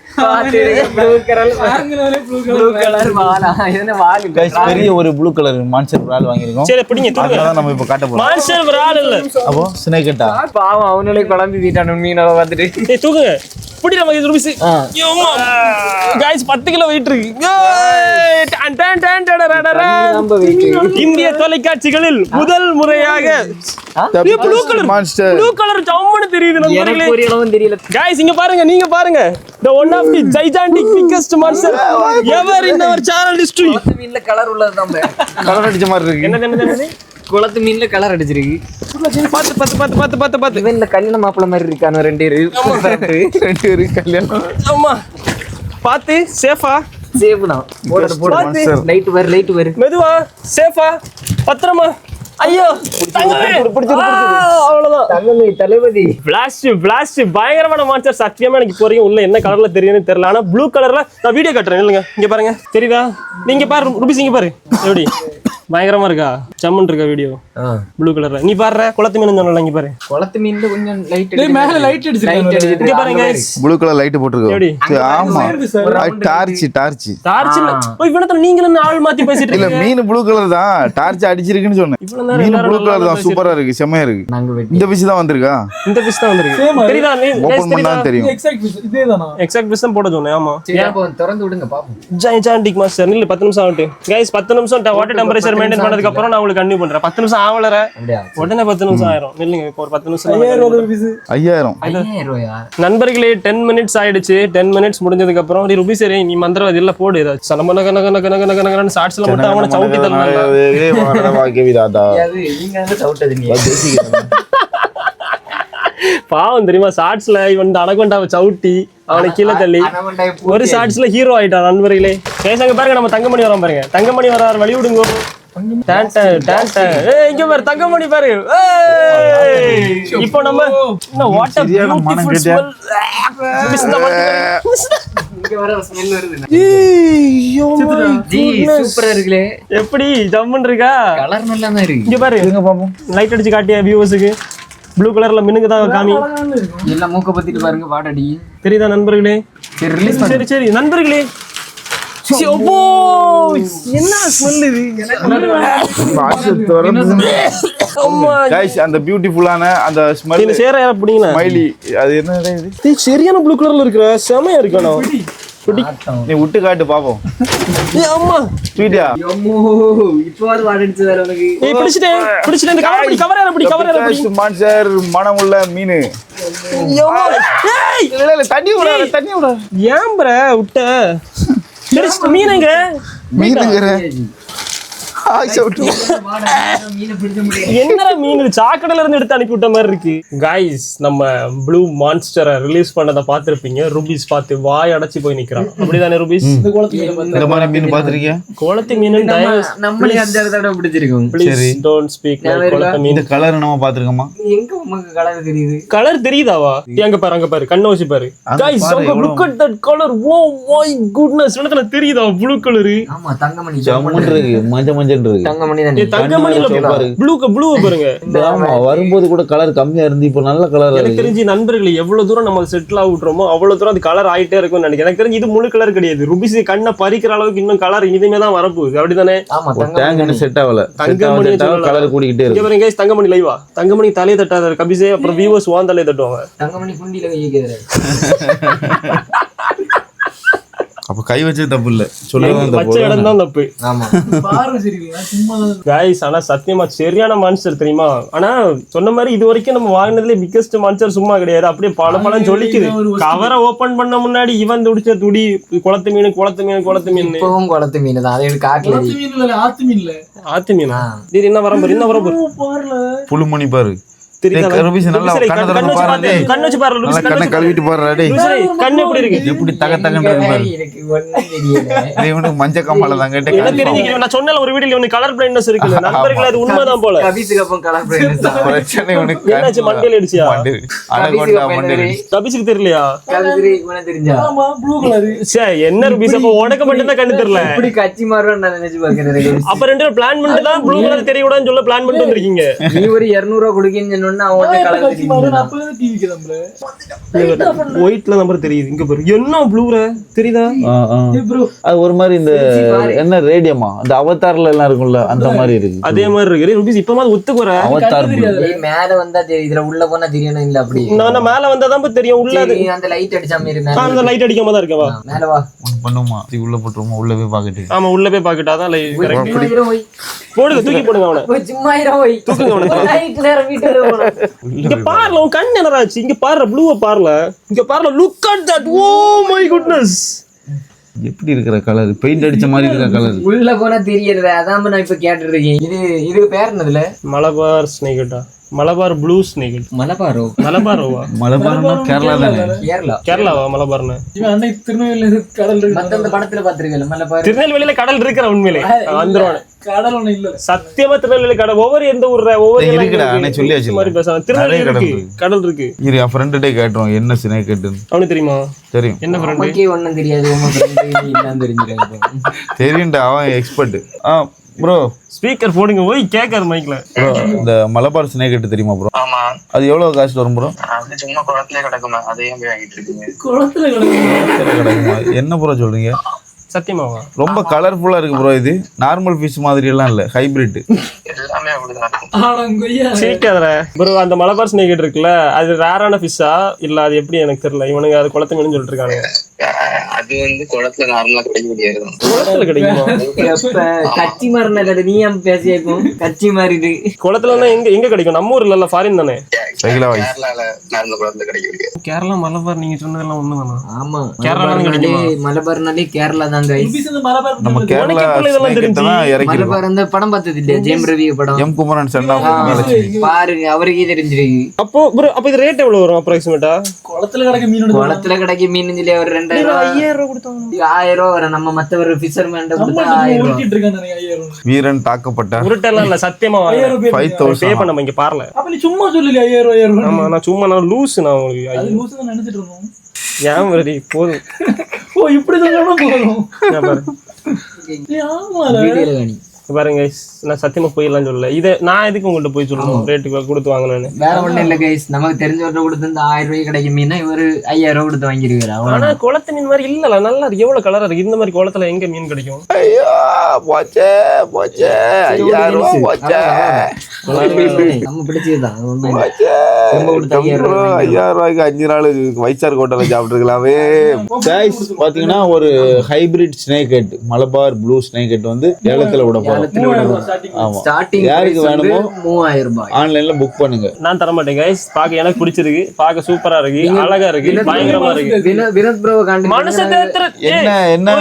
பெரிய ஒரு ப்ளூ கலர் மான்ஸ்டர் விரால் வாங்கிருக்கோம். சரி, பிடிங்க தூங்க. அதான் நம்ம இப்ப காட்ட போறோம். மான்ஸ்டர் விரால் இல்ல, அப்போ ஸ்னேக் ஹெட்டா? பாவம், அவனுங்களே குழம்பு தீட்டானு மீனோட வந்துட்டு. ஏய் தூக்குங்க. புடி நம்ம ரூபிஸ் गाइस 10 கிலோ வெயிட் இருக்கு டன் டன் டன் டடடடட. இந்திய தொலைக்காட்சிகளில் முதல் முறையாக blue colour monster blue colour ஜம்முன்னு தெரியுது நண்பர்களே. எனக்கு ஒரு இடமும் தெரியல. गाइस இங்க பாருங்க, நீங்க பாருங்க, the one of the gigantic biggest monster ever in our channel history. குளத்து மீன்ல கலர் உள்ளது நம்ம. கலர் அடிச்ச மாதிரி இருக்கு. என்னது குளத்து மீன்ல கலர் அடிச்சிருக்கு. பாத்து இவன் இந்த கல்யாண மாப்பிள்ள மாதிரி இருக்கானு ரெண்டு பேரு கல்யாணம். ஆமா பாத்து சேஃபா சேஃப் தான். பாத்து லைட் வரு மெதுவா சேஃபா பத்திரமா. ஐயோ அவ்வளவுதான். தங்கமே தளபதி. பிளாஸ்ட் பயங்கரமான மான்ஸ்டர். சத்தியமா எனக்கு இப்போ வரைக்கும் உள்ள என்ன கலர்ல தெரியுதுன்னு தெரியல. ஆனா ப்ளூ கலர்ல நான் வீடியோ காட்டுறேன் இல்லைங்க. இங்க பாருங்க, தெரியுதா? நீங்க பாரு ரூபிஸ், இங்க பாரு எப்படி பயங்கரமா இருக்கா, ஜம்முன் இருக்கா வீடியோ ப்ளூ கலர்ல. நீ பாரு குளத்து மீன் சொன்னல, இங்க பாரு குளத்து மீன்ல கொஞ்சம் லைட் மேல லைட் அடிச்சிருக்காங்க. இங்க பாருங்க guys, ப்ளூ கலர் லைட் போட்டுருக்கு. எப்படி? ஆமா டார்ச் டார்ச்ல போய் இவனத்துல நீங்க என்ன ஆள் மாத்தி பேசிட்டு இல்ல, இருக்கீங்க? மீன் ப்ளூ கலர் தான், டார்ச் அடிச்சிருக்குன்னு சொன்னேன். இவ்வளவு நேரம் மீன் எல்லாரும் ப்ளூ கலர் நல்லா தான், சூப்பரா இருக்கு, செமையா இருக்கு. நாங்க வெட்டி இந்த பிஸ் தான் வந்திருக்கா, இந்த பிஸ் தான் வந்திருக்கு. தெரியுதா? ஓபன் பண்ணா தெரியும். எக்ஸாக்ட் இதேதானா? எக்ஸாக்ட் பிஸ் தான் போட சொன்னேன். ஆமா சரி, அப்போ திறந்து விடுங்க பாப்போம். ஜாயிண்டிக் மாஸ்டர் நில்லு, 10 நிமிஷம் ஆகட்டும் गाइस. 10 நிமிஷம் வாட்டர் டெம்பரேச்சர் மெயின்டைன் பண்ணதுக்கு அப்புறம் நான் உங்களுக்கு கன்டினியூ பண்றேன். 10 நிமிஷம் ஆவலற அப்படியா? உடனே 10 நிமிஷம் ஆயிரும். நில்லுங்க, இப்போ ஒரு 10 நிமிஷம் 5000 5000 ரூபாயா? நண்பர்களே 10 மினிட்ஸ் ஆயிடுச்சு. 10 மினிட்ஸ் முடிஞ்சதுக்கு அப்புறம் நீ ருபி சரி நீ மந்திரவாதி இல்ல போடு ஏதாச்சும் சலமன கன கன கன கன கன கன ஷார்ட்ஸ்ல மட்டும் அவன சவுட்டி தரணும். அது நீங்க வந்து சவுட்டது நீ. பாவம் தெரியுமா, ஷார்ட்ஸ்ல இவன் அனகொண்டாவை சவுட்டி அவனை கீழே தள்ளி ஒரு ஷார்ட்ஸ்ல ஹீரோ ஆயிட்டான். நண்பர்களே பேசாங்க பாருங்க, நம்ம தங்கமணி வரோம் பாருங்க. தங்கமணி வராரு, வழி விடுங்க. இங்க பாரு தங்கமணி பாரு. இப்போ நம்ம வாட்டர் இங்க வர ஸ்மெல் வருது. ஜி சூப்பரா இருக்குலே. எப்படி ஜம்முன் இருக்கா? கலர் நல்லா தான் இருக்கு. இங்க பாரு, லைட் அடிச்சு காட்டியா வியூவர்ஸுக்கு. ப்ளூ கலர்ல மினுக்கு தான் காமி. எல்லாம் மூக்க பத்திட்டு பாருங்க, வாடடி தெரியுதா நண்பர்களே? சரி ரிலீஸ் சரி சரி நண்பர்களே, என்ன ஸ்மெல் இது? அந்த பியூட்டிஃபுல்லான அந்த ஸ்மெல் சேர அப்படிங்களா ஸ்மைலி, அது என்ன இது? சரியான ப்ளூ கலர்ல இருக்கிற செமையா இருக்கணும். நீ விட்டு காட்டு பாப்போம். அம்மா ஸ்வீட்டியா இப்போது வாடடிச்சு வேற உனக்கு. ஏய் பிடிச்சிட்டேன் இந்த கவர் ஏற மான்ஸ்டர் மனமுள்ள மீன். ஏய் இல்ல தண்ணி விட ஏன் ப்ர விட்ட மீனுங்க என்னடா மீன் சாக்கடையில இருந்து எடுத்து அனுப்பி விட்ட மாதிரி இருக்கு. गाइस நம்ம ப்ளூ மான்ஸ்டரை ரிலீஸ் பண்ணத பாத்திருப்பீங்க. ரூபிஸ் பார்த்து வாய் அடைச்சு போய் நிக்கிறான். அப்படிதானே ரூபிஸ்? இந்த மாதிரி மீன் பாத்திருக்கியா? கோலத்து மீன் நம்மளே 5 தடவை பிடிச்சிருக்கோம். ப்ளீஸ் டோன்ட் ஸ்பீக் லைக் கோலத்து மீன். இந்த கலர் நம்ம பாத்துறோமா? எங்க உங்களுக்கு கலர் தெரியுது? கலர் தெரியுதாவா? அங்க பாரு கண்ணை வச்சு பாரு. Guys look at that color. Oh my goodness, என்னத்துல தெரியுதா ப்ளூ கலர்? ஆமா தங்கமணி ஜம்முன் இருக்கு, மஞ்சள் இருக்கு. தங்கமணி தான். தங்கமணில ப்ளூ பாருங்க. ஆமா வரும்போது கூட கலர் கம்மியா இருந்து இப்போ நல்ல கலர். எனக்கு தெரிஞ்சு நண்பர்களே எவ்வளவு தூரம் நம்ம செட்டில் ஆகுறோமோ அவ்வளவு தூரம் அது கலர் ஆயிட்டே இருக்கும்னு நினைக்கிறேன். எனக்கு தெரிஞ்சு இது முழு கலர் கிடையாது. ருபிஸ் கண்ணை பறிக்கிற அளவுக்கு இன்னும் கலர் இனிமே தான் வரப்போகுது. அப்படிதானே? ஆமா தங்கமணி செட் ஆகல, தங்கமணி கலர் கூடிக்கிட்டே இருக்கு. பாருங்க गाइस, தங்கமணி லைவா. தங்கமணி தலையை தட்டாத கபிசே, அப்புறம் வியூவர்ஸ் வான் தலையை தட்டுவாங்க. தங்கமணி குண்டில கையேக்குறாரு. அப்ப கை வச்சது தப்பு இல்ல, சொல்லுங்க பச்சை இடம் தான் தப்பு. ஆமா பாரு சரிங்களா சும்மா गाइस, ஆனா சத்தியமா சரியான மான்ஸ்டர் தெரியுமா? ஆனா சொன்ன மாதிரி இது வரைக்கும் நம்ம வாங்கினதுல பிக்கஸ்ட் மான்ஸ்டர் சும்மா கிடையாது. அப்படியே பல சொல்லிக்குது. கவரை ஓபன் பண்ண முன்னாடி இவன் துடிச்ச துடி குளத்து மீன். இப்பவும் குளத்து மீன் தான். அதை காட்டல. மீன் இல்ல, ஆத்து மீன் இல்ல. ஆத்து மீனா? இது என்ன வரப்போற பாருல புழுமணி பாரு. தெரியுதா? ரூபிஸ் நல்லா கண்ணு பாரு, கண்ணு வச்சு பாரு. நல்லா கண்ணை கழுவிட்டு பாரு. டேய் கண்ணு எப்படி இருக்கு? எப்படி தகன்னு இருக்கு பாரு. எனக்கு ஒண்ணும் தெரியல. இவனுக்கு மஞ்ச கம்மால தான் கேட்டேன். என்ன தெரிஞ்சுக்க? நான் சொன்னல ஒரு வீடியோல இவனுக்கு கலர் பிளைண்ட்னஸ் இருக்கு. நண்பர்களே அது உண்மைதான் போல. கபிஸுக்கு அப்புறம் கலர் பிரைட்னஸ் தான். பிரச்சனை இவனுக்கு. என்னாச்சு மண்டையில அடிச்சியா? அனகொண்டா மண்டையில. கபிஸுக்கு தெரியலையா? கலர் உனக்கு தெரிஞ்சா? ஆமா ப்ளூ கலர். சே என்ன ரூபிஸ் அப்ப உனக்கு மட்டும் தான் கண்ணு தெரியல. இப்படி கச்சி மாறணும் நான் நினைச்சு பாக்குறேன். அப்ப ரெண்டு பேரும் பிளான் பண்ணிட்டு தான் ப்ளூ கலர் தெரிய கூடாதுன்னு சொல்ல பிளான் பண்ணிட்டு வந்திருக்கீங்க. நீ ஒரு 200 ரூபாய் கொடுக்கீங்கன்னு மாறினோன்னு அவன் வந்து கலர் கட்சி மாறு அப்பதான் டிவி கேதம்ல ஒயிட்ல நம்பர் தெரியுது இங்க பாரு என்ன ப்ளூர தெரியுதா ப்ரோ அது ஒரு மாதிரி இந்த என்ன ரேடியமா அந்த அவதார்ல எல்லாம் இருக்கும்ல அந்த மாதிரி இருக்கு. அதே மாதிரி இருக்கு ருபீஸ் இப்ப மாதிரி ஒத்துக்கு வர அவதார் blue. மேல வந்தா தெரியும், இதுல உள்ள போனா தெரியணும் இல்ல அப்படி நான் மேல வந்தாதான் இப்ப தெரியும் உள்ள அது சரி, அந்த லைட் அடிச்சா மாதிரி மேல அந்த லைட் அடிக்காம தான் இருக்கவா மேல வா ஒண்ணு பண்ணுமா இது உள்ள போட்டுருமா உள்ள போய் பாக்கட்டு. ஆமா உள்ள போய் பாக்கட்டாதான் கரெக்ட் சும்மா போய் போடுங்க தூக்கி போடுங்க அவனை போய் சும்மா போய் நைட் நேரம் வீட்டுல போறோம் இங்க பாருல உன் கண் என்னடாச்சு இங்க பாருல ப்ளூவை பாருல இங்க பாருல look at that oh my goodness எப்படி இருக்கிற கலர் பெயிண்ட் அடிச்ச மாதிரி இருக்கிற கலர். உள்ள போனா தெரியல, அதான் நான் இப்ப கேட்டுட்டு இருக்கேன். இது பேர் என்னதுல? மலபார் ஸ்னேகட்டா மலபார் ப்ளூ ஸ்னேகட் மலபாரோ மலபாரோவா மலபார்னா கேரளா தானே. கேரளா கேரளாவா மலபார்னு இவன் அன்னைக்கு திருநெல்வேலியில கடல் இருக்கு மத்த அந்த படத்துல பாத்துருக்கல மலபார். திருநெல்வேலியில கடல் இருக்கிற உண்மையிலே வந்துருவானு கடல் ஒண்ணு இல்ல சத்தியமா திருநெல்வேலி கடல் ஒவ்வொரு எந்த ஊர்ல ஒவ்வொரு இருக்குடா, இருக்கு. அன்னைக்கு சொல்லியாச்சு. இந்த மாதிரி பேசாம திருநெல்வேலி நிறைய இருக்கு கடல் கடல் இருக்கு இரு என் ஃப்ரெண்டுட்டே கேட்டுருவோம் என்ன சினை கேட்டுன்னு. அவனுக்கு தெரியுமா தெரியும் என்ன ஃப்ரெண்ட் நமக்கே ஒண்ணும் தெரியாது, உங்க ஃப்ரெண்ட் இல்லன்னு தெரிஞ்சிருக்காங்க. தெரியும்டா அவன் எக்ஸ்பர்ட். ப்ரோ ஸ்பீக்கர் போடுங்க போய் கேட்காரு மைக்ல ப்ரோ இந்த மலபார் சினை கேட்டு தெரியுமா ப்ரோ? ஆமா அது எவ்வளவு காஸ்ட் வரும் ப்ரோ? அது சும்மா குளத்திலே கிடக்குமே அதையும் போய் வாங்கிட்டு இருக்கீங்க. குளத்துல கிடக்கு கிடைக்குமா என்ன ப்ரோ சொல்றீங்க? சத்தியமாவா ரொம்ப கலர்ஃபுல்லா இருக்கு ப்ரோ. இது நார்மல் ஃபிஷ் மாதிரி எல்லாம் இல்ல, ஹைபிரிட். எல்லாமே அப்படிதான் இருக்கும். ஆனங்கொய்யா சிரிக்காதற ப்ரோ அந்த மலபார் ஸ்னேக் இருக்குல்ல அது ரேரான ஃபிஷ்ஷா இல்ல அது எப்படி எனக்கு தெரியல இவனுங்க அது குளத்து மீன் சொல்லிட்டு இருக்காங்க அது வந்து குளத்துல நார்மலா கிடைக்க முடியாது. குளத்துல கிடைக்குமா எப்ப கட்சி மாறின நீ ஏன் பேசியிருக்கோம் கட்சி மாறிடு குளத்துலன்னா எங்க எங்க கிடைக்கும் நம்ம ஊர்ல இல்ல ஃபாரின் தானே கேரளால நார்மல் குளத்துல கிடைக்க முடியாது. கேரளா மலபார் நீங்க சொன்னதெல்லாம் ஒண்ணுதானா ஆமா கேரளால கிடைக்குமா? மலபார்னாலே கேரளா தான் guys. இந்த மலபார் நம்ம கேரளா உனக்கு இதெல்லாம் snake தெரிஞ்சு? தான் இறக்கிருக்கோம். மலபார் அந்த படம் பார்த்தது இல்லையா ஜெயம் ரவி படம்? M Kumaran son of Mahalakshmi. பாருங்க அவருக்கே தெரிஞ்சிருக்கு. அப்போ ப்ரோ அப்ப இது ரேட் எவ்வளவு வரும் அப்ராக்சிமேட்டா குளத்துல கிடக்க மீன் குளத்துல கிடைக்க மீன் சொல்லி அவர் 2000 ரூபாய் 5000 ரூபாய் கொடுத்தாங்க 1000 ரூபாய் வரும். நம்ம மத்தவர் ஃபிஷர்மேன் கொடுத்தா 1000 ரூபாய். உருட்டிட்டு இருக்காங்க 5000 வீரன் தாக்கப்பட்ட உருட்டெல்லாம் இல்ல சத்தியமா 5000 பே 5000 பண்ண இங்க பாரல அப்ப நீ சும்மா சொல்லல 5000 ஆமா நான் சும்மா நான் லூஸ் நான் உங்களுக்கு அது லூசு தான் நினைச்சிட்டு இருந்தோம். ஏன் வரடி போதும் ஓ இப்படி சொன்னா போதும். நான் பாரு ஆமால வீடியோல காணி. இங்க பாருங்க guys, நான் சத்தியமா போயிடலாம் சொல்லல இதை நான் எதுக்கு உங்கள்கிட்ட போய் சொல்லணும் ரேட்டுக்கு கொடுத்து வாங்கினேன்னு வேற ஒண்ணும் இல்ல கைஸ், நமக்கு தெரிஞ்சவர்கிட்ட கொடுத்து இந்த 1000 ரூபாய் கிடைக்கும் மீனா இவரு 5000 ரூபாய் கொடுத்து வாங்கிருக்காரு. ஆனா அவ்வளவு குளத்து மீன் மாதிரி இல்லல நல்லா இருக்கு எவ்வளவு கலரா இருக்கு இந்த மாதிரி குளத்துல எங்க மீன் கிடைக்கும் ஐயோ போச்சே போச்சே 5000 ரூபாய் போச்சே நம்ம பிடிச்சதுதான் அது ஒண்ணும் இல்ல. போச்சே. ரொம்ப கொடுத்து 5000 ரூபாய் 5000 ரூபாய்க்கு 5 நாள் வைசார் ஹோட்டல்ல சாப்பிட்டுருக்கலாமே. கைஸ் பாத்தீங்கன்னா ஒரு hybrid snake head Malabar blue snake head வந்து ஏலத்துல விட போறோம். ஆமா ஸ்டார்டிங் யாருக்கு வேணுமோ 3000 ரூபாய். ஆன்லைன்ல புக் பண்ணுங்க. நான் தர மாட்டேன் கைஸ் பாக்க எனக்கு பிடிச்சிருக்கு பாக்க சூப்பரா இருக்கு அழகா இருக்கு பயங்கரமா இருக்கு வினோத் ப்ரோ காண்டி மனசு என்ன என்ன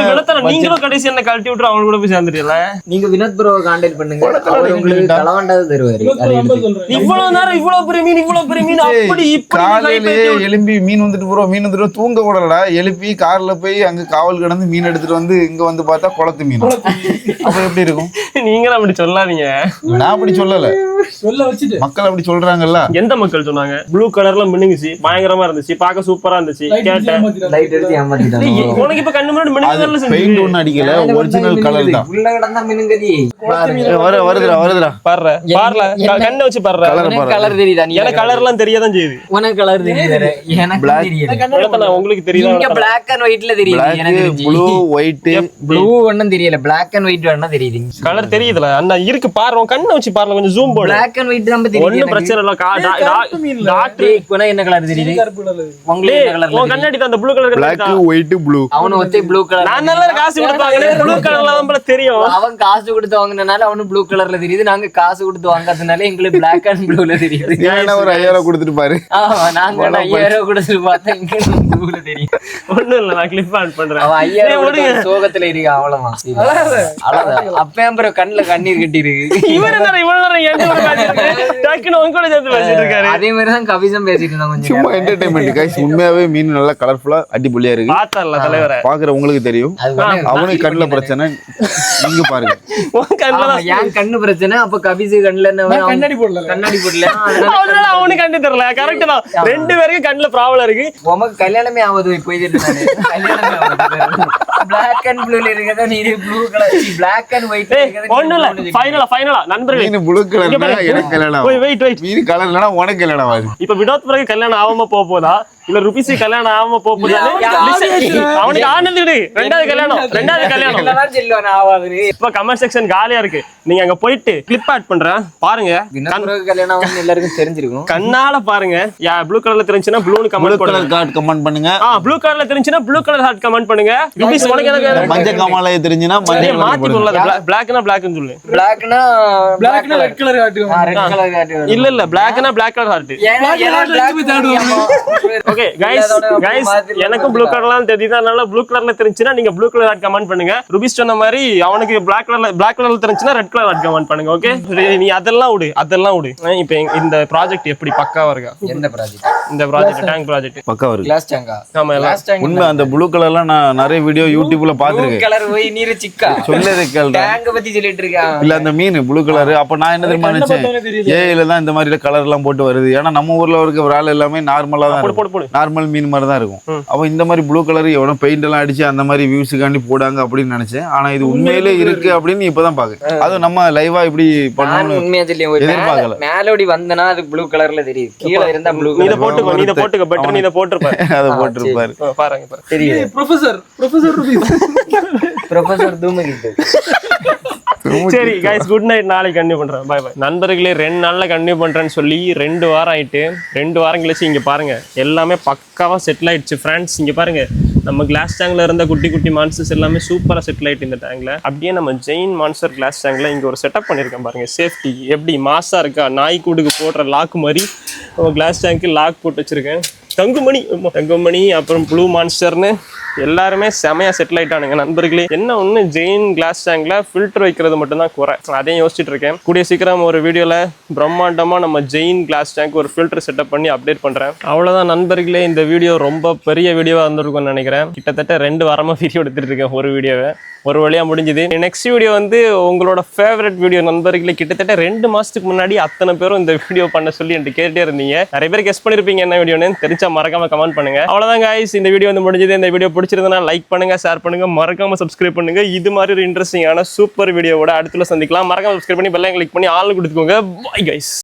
நீங்களும் கடைசி என்ன கழட்டி விட்டு அவங்க கூட போய் சேர்ந்துட்டீங்களா நீங்க வினோத் ப்ரோ கான்டாக்ட் பண்ணுங்க, அவர் உங்களுக்கு களவாண்டது தருவாரு. அதை எடுத்து இவ்வளவு நேரம் இவ்வளவு பெரிய மீன் அப்படி இப்படி காலையிலே எழுப்பி மீன் வந்துட்டு ப்ரோ மீன் வந்துட்டு தூங்க கூடலடா எழுப்பி கார்ல போய் அங்க காவல் கிடந்து மீன் எடுத்துட்டு வந்து இங்க வந்து பார்த்தா குளத்து மீன். அப்ப எப்படி இருக்கும்? நீங்களும் அப்படி சொல்லாதீங்க நான் அப்படி சொல்லல, சொல்ல வச்சிட்டு மக்கள் அப்படி சொல்றாங்கல்ல. எந்த மக்கள் சொன்னாங்க ப்ளூ கலர்ல மின்னுங்குச்சு பயங்கரமா இருந்துச்சு பாக்க சூப்பரா இருந்துச்சு கேட்டேன் லைட் எடுத்து ஏமாத்திட்டாங்க. உனக்கு இப்ப கண்ணு முன்னாடி அது மினுங்கல்ல பெயிண்ட் ஒண்ணு அடிக்கல, ஒரிஜினல் கலர் தான். உள்ள கிடந்தா மினுங்கதி வருதுடா பாருல கண்ணை வச்சு பாருற கலர் தெரியுதா? எனக்கு கலர்லாம் தெரியதான் செய்யுது உனக்கு கலர் தெரியுது, எனக்கு தெரியல. நான் உங்களுக்கு இங்க தெரியுதா பிளாக் அண்ட் ஒயிட்ல தெரியுது, எனக்கு தெரிஞ்சு ப்ளூ ஒயிட் ப்ளூ ஒண்ணும் தெரியல, பிளாக் அண்ட் ஒயிட் வேணா தெரியுது. கலர் தெரியுதுல அண்ணா இருக்கு பாரு உன் கண்ணை வச்சு பாருல கொஞ்சம் ஜூம் போடு பிளாக் அண்ட் ஒயிட் தான் தெரியுது. ஒண்ணும் பிரச்சனை இல்ல டாக்டர் உனக்கு என்ன கலர் தெரியுது? கருப்பு கலர் உங்களுக்கு என்ன கலர்? உன் கண்ணாடி தான் அந்த blue colour black white blue. அவனு ஒத்தே ப்ளூ கலர். நான் நல்லா காசு கொடுப்பாங்க ப்ளூ கலர்ல தான் போல தெரியும் அவன் காசு கொடுத்து வாங்கினால அவனு ப்ளூ கலர்ல தெரியுது, நாங்க காசு கொடுத்து வாங்காதனால எங்களுக்கு பிளாக் அண்ட் ப்ளூல தெரியுது. ஏன்னா ஒரு 5000 கொடுத்துட்டு பாரு. ஆமா நாங்க 5000 கொடுத்து பார்த்தா எங்களுக்கு ப்ளூல தெரியும். ஒண்ணும் இல்ல நான் கிளிப் ஆன் பண்றேன் அவன் 5000 கொடுத்து சோகத்துல இருக்கு அவ்வளவுதான். அவ்வளவுதான் அப்ப அப்புறம் கண்ணுல கண்ணீர் கட்டி இருக்கு. இவர் என்ன இவ்வளவு நேரம் என்கிட்ட ஒரு காட்டி இருக்கு டக்குன்னு உங்க கூட சேர்த்து பேசிட்டு இருக்காரு அதே மாதிரி தான் கவிசம் பேசிட்டு இருந்தான் கொஞ்சம் சும்மா என்டர்டைன்மெண்ட் கைஸ். உண்மையாவே மீன் நல்லா கலர்ஃபுல்லா அடிபொலியா இருக்கு. பார்த்தல தலைவரை பாக்குற உங்களுக்கு தெரியும். அவனுக்கு கண்ணுல பிரச்சனை, நீங்க பாருங்க. உன் கண்ணுல ஆமா, என் கண்ணு பிரச்சனை. அப்ப கவிசு கண்ணுல என்ன கண்ணாடி போடல கண்ணாடி போடல அதனால அவனுக்கு என்னன்னு தெரியல. கரெக்ட் தான், 2 பேருக்கு கண்ணுல ப்ராப்ளம் இருக்கு. உமக்கு கல்யாணமே ஆகுது இப்போ இது கல்யாணமே ஆகுது. Black and blue இருக்கதா நீ blue color black and white இருக்கதா ஒண்ணும் இல்ல. ஃபைனலா நண்பர்களே, மீன் ப்ளூ கலர்னா எனக்கு கல்யாணம் ஆகும். வெயிட் மீன் கலர்லனா உனக்கு கல்யாணம் ஆகுது. இப்ப வினோத் பிறகு கல்யாணம் ஆகாம போதா இல்ல ருபிசி கல்யாணம் ஆகாம போதா? அவனுக்கு ஆனது விடு. ரெண்டாவது கல்யாணம் இல்லதான் சொல்லுவானே ஆவாது. இப்ப கமெண்ட் செக்ஷன் காலியா இருக்கு. நீங்க அங்க போயிட்டு கிளிப் ஆட் பண்றேன் பாருங்க. வினோத் கல்யாணம் ஆகும்னு எல்லாருக்கும் தெரிஞ்சிருக்கும். கண்ணால பாருங்க. ப்ளூ கலர்ல தெரிஞ்சுனா ப்ளூன்னு comment blue colour heart comment பண்ணுங்க. ப்ளூ கலர்ல தெரிஞ்சுனா ப்ளூ கலர் ஹார்ட் கமெண்ட் பண்ணுங்க. ருபிஸ் உனக்கு எனக்கு மஞ்சள் காமாலே தெரிஞ்சினா மஞ்சள் மாத்தி சொல்லல. பிளாக்னா பிளாக்னு சொல்லு. blackனா ரெட் கலர் காட்டுவோம். ரெட் கலர் காட்டுங்க. இல்ல பிளாக்னா black colour heart. Okay guys எனக்கும் ப்ளூ கலர்லாம் தெரியுது. அதனால ப்ளூ கலர்ல தெரிஞ்சுனா நீங்க ப்ளூ கலர் ஹார்ட் கமெண்ட் பண்ணுங்க. ருபிஸ் சொன்ன மாதிரி அவனுக்கு பிளாக் கலர்ல தெரிஞ்சுனா ரெட் கலர் ஹார்ட் கமெண்ட் பண்ணுங்க. ஓகே நீ அதெல்லாம் விடு. இப்போ இந்த ப்ராஜெக்ட் எப்படி பக்காவா இருக்கா? எந்த ப்ராஜெக்ட்? இந்த ப்ராஜெக்ட் டேங்க் ப்ராஜெக்ட் பக்காவா இருக்கு. கிளாஸ் டேங்கா? ஆமா கிளாஸ் டேங்க் உண்மை. அந்த ப்ளூ கலர்ல நான் நிறைய வீடியோ யூடியூப்ல பாத்துருக்கேன். கலர் போய் நீர் சிக்கா சொல்லவே கேள்றேன். டேங்க பத்தி சொல்லிட்டு இருக்கான். இல்ல அந்த மீன் ப்ளூ கலர். அப்ப நான் என்ன தெரியுமா நினைச்சேன், ஏஐல தான் இந்த மாதிரி கலர் எல்லாம் போட்டு வருது. ஏன்னா நம்ம ஊர்ல இருக்க விரால் எல்லாமே நார்மலா தான் இருக்கும். நார்மல் மீன் மாதிரி தான் இருக்கும். அப்ப இந்த மாதிரி ப்ளூ கலர் எவனோ பெயிண்ட் எல்லாம் அடிச்சு அந்த மாதிரி வியூஸுக்காண்டி போடாங்க அப்படின்னு நினைச்சேன். ஆனா இது உண்மையிலே இருக்கு அப்படின்னு இப்பதான் பாக்குறேன். அது நம்ம லைவா இப்படி பண்ணணும் உண்மையா தெரியும். எதிர்பார்க்கல. மேலோடி வந்தனா அது ப்ளூ கலர்ல தெரியுது. கீழ இருந்தா ப்ளூ நீ இத போட்டுக்க பெட்டர். நீ இத போட்டுருப்பாரு. அதை போட்டுருப்பாரு. பாருங்க தெரியுது. Professor rupees. ப்ரொஃபசர் தூமகிட்டு. சரி கைஸ், குட் நைட். நாளைக்கு கண்டினியூ பண்றேன். பை பை நண்பர்களே. 2 நாள்ல கண்டினியூ பண்றேன்னு சொல்லி 2 வாரம் ஆயிட்டு. 2 வாரம் கழிச்சு இங்க பாருங்க எல்லாமே பக்காவா செட்டில் ஆயிடுச்சு ஃப்ரெண்ட்ஸ். இங்க பாருங்க நம்ம கிளாஸ் டேங்க்ல இருந்த குட்டி குட்டி மான்ஸ்டர்ஸ் எல்லாமே சூப்பரா செட்டில் ஆயிட்டு இந்த டேங்க்ல. அப்படியே நம்ம ஜெயின் மான்ஸ்டர் கிளாஸ் டேங்க்ல இங்க ஒரு செட்டப் பண்ணிருக்கேன் பாருங்க. சேஃப்டி எப்படி மாசா இருக்கா? நாய் கூடுக்கு போடுற லாக் மாதிரி கிளாஸ் டேங்க்கு லாக் போட்டு வச்சிருக்கேன். தங்குமணி அப்புறம் ப்ளூ மான்ஸ்டர்னு எல்லாருமே செமையா செட்டில் ஆயிட்டானுங்க நண்பர்களே. என்ன ஒண்ணு, ஜெயின் கிளாஸ் டேங்க்ல ஃபில்டர் வைக்கிறது மட்டும் தான் குறை. அதையும் யோசிச்சுட்டு இருக்கேன். கூடிய சீக்கிரம் ஒரு வீடியோல பிரம்மாண்டமா நம்ம ஜெயின் கிளாஸ் டேங்க் ஒரு ஃபில்டர் செட்டப் பண்ணி அப்டேட் பண்றேன். அவ்வளவுதான் நண்பர்களே. இந்த வீடியோ ரொம்ப பெரிய வீடியோவா இருந்திருக்கும்னு நினைக்கிறேன். கிட்டத்தட்ட 2 வாரமா வீடியோ எடுத்துட்டு இருக்கேன். ஒரு வீடியோவை ஒரு வழியா முடிஞ்சது. நெக்ஸ்ட் வீடியோ வந்து உங்களோட ஃபேவரட் வீடியோ நண்பர்களே. கிட்டத்தட்ட 2 மாசத்துக்கு முன்னாடி அத்தனை பேரும் இந்த வீடியோ பண்ண சொல்லி என்கிட்ட கேட்டே இருந்தீங்க. நிறைய பேர் கெஸ் பண்ணிருப்பீங்க என்ன வீடியோன்னு. தெரிஞ்சா மறக்காம கமெண்ட் பண்ணுங்க. அவ்வளவுதான் guys, இந்த வீடியோ வந்து முடிஞ்சது. இந்த வீடியோ பிடிச்சிருந்தா லைக் பண்ணுங்க, ஷேர் பண்ணுங்க, மறக்காம சப்ஸ்கிரைப் பண்ணுங்க. இது மாதிரி ஒரு இன்ட்ரெஸ்டிங்கான சூப்பர் வீடியோவோட அடுத்துல சந்திக்கலாம். மறக்காம சப்ஸ்கிரைப் பண்ணி பெல் ஐகான் கிளிக் பண்ணி ஆல் கொடுத்துக்கோங்க. Bye guys.